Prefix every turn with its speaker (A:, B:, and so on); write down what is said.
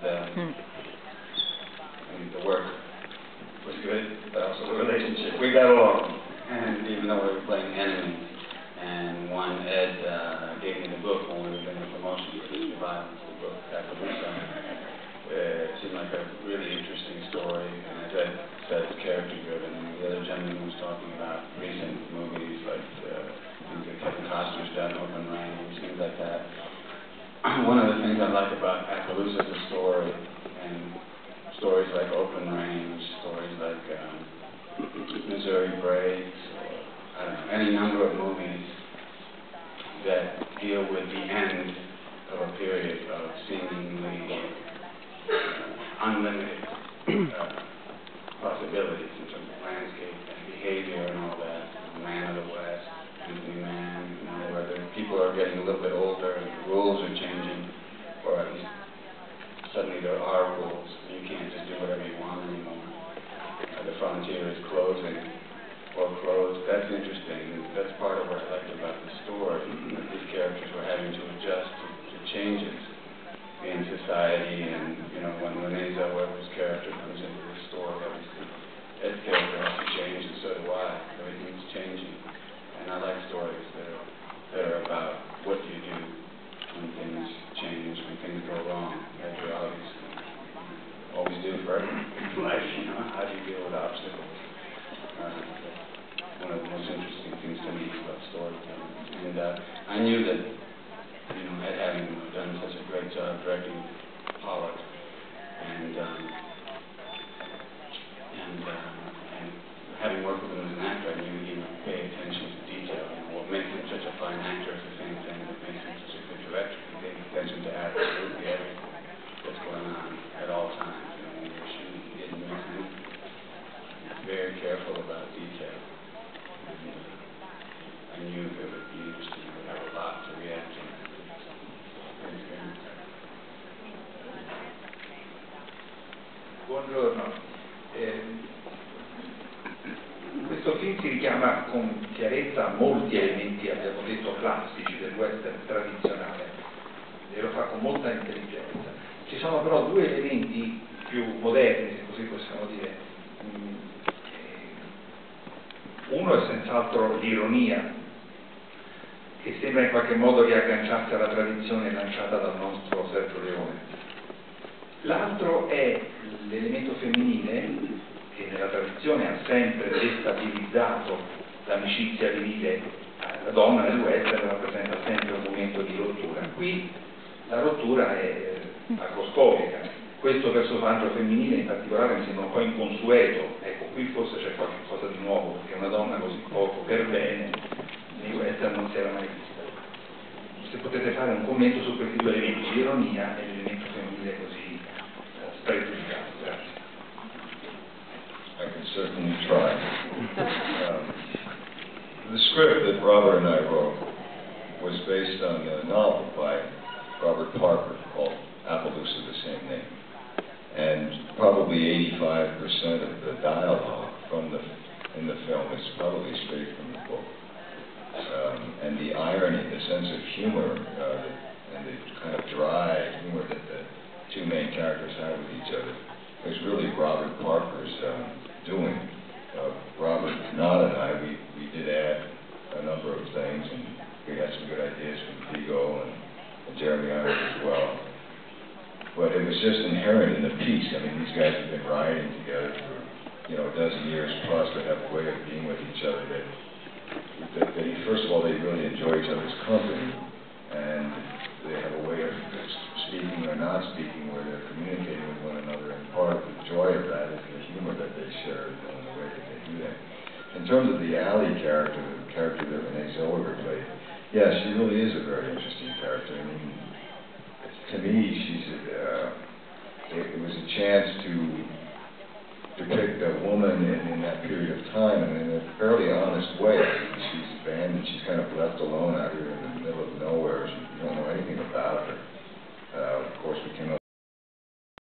A: The work was good, but also the relationship. We got along, and even though we were playing enemies, and one, Ed, gave me the book when we were doing the promotion for this revival, the book Appaloosa. It seemed like a really interesting story, and as Ed said, it's character-driven. And the other gentleman was talking about recent movies, like things that Kevin Costner's done, Open Range, things like that. One of the things I like about Appaloosa is the story, and stories like Open Range, stories like Missouri Breaks, or I don't know, any number of movies that deal with the end of a period of seemingly unlimited possibilities in terms of landscape and behavior and all that. Man of the West, Anthony Mann, you know, where the people are getting a little bit older and the rules are changing, or at least suddenly there are rules. You can't just do whatever you want anymore. The frontier is closing or closed. That's interesting. That's part of what I liked about the story. That these characters were having to adjust to changes in society, and you know, when Renee Zellweger's character comes into the story, obviously Ed's character has to change, and so do I. Everything's changing, and I like stories that are about what do you do when things change, when things go wrong, as we obviously always do for everyone in life. You know, how do you deal with obstacles? One of the most interesting things to me about storytelling, and I knew that, you know, Ed having done such a great job directing Pollock, and having worked with him as an actor, I knew he would pay attention to detail. You know, what makes him such a fine actor is the same thing that makes him such a good director. He pays attention to absolutely everything that's going on at all times. You know, when we were shooting, he didn't miss anything. He was very careful about detail. And I knew it would be interesting. I would have a lot to react to.
B: Buongiorno. Questo film si richiama con chiarezza molti elementi, abbiamo detto, classici del western tradizionale, e lo fa con molta intelligenza. Ci sono però due elementi più moderni, se così possiamo dire. Uno è senz'altro l'ironia, che sembra in qualche modo riagganciarsi alla tradizione lanciata dal nostro Sergio Leone. L'altro è l'elemento femminile, che nella tradizione ha sempre destabilizzato l'amicizia virile. La donna nel western rappresenta sempre un momento di rottura. Qui la rottura è macroscopica. Questo personaggio femminile in particolare mi sembra un po' inconsueto. Ecco, qui forse c'è qualcosa di nuovo, perché una donna così poco per bene nei western non si era mai vista. Se potete fare un commento su questi due elementi, l'ironia e l'elemento femminile così spregiudicato. Grazie.
C: I can certainly try. The script that Robert and I wrote was based on a novel by Robert Parker called Appaloosa, the same name. And probably 85% of the dialogue in the film is probably straight from the book. And the irony, the sense of humor, and the kind of dry humor that the two main characters have with each other is really Robert Parker's doing. Robert Nod and I, we did add a number of things, and we had some good ideas from Viggo and Jeremy Irons as well. But it was just inherent in the piece. I mean, these guys have been writing together for, you know, a dozen years plus, but have a way of being with each other that first of all, they really enjoy each other's company, and they have a way of speaking or not speaking where they're communicating with one another, and part of the joy of that is the humor that they share and the way that they do that. In terms of the Allie character, the character that Renee Zellweger played, yeah, she really is a very interesting character. I mean, to me, it was a chance to depict a woman in that period of time, and in a fairly honest way. She's abandoned, she's kind of left alone out here in the middle of nowhere. You don't know anything about her.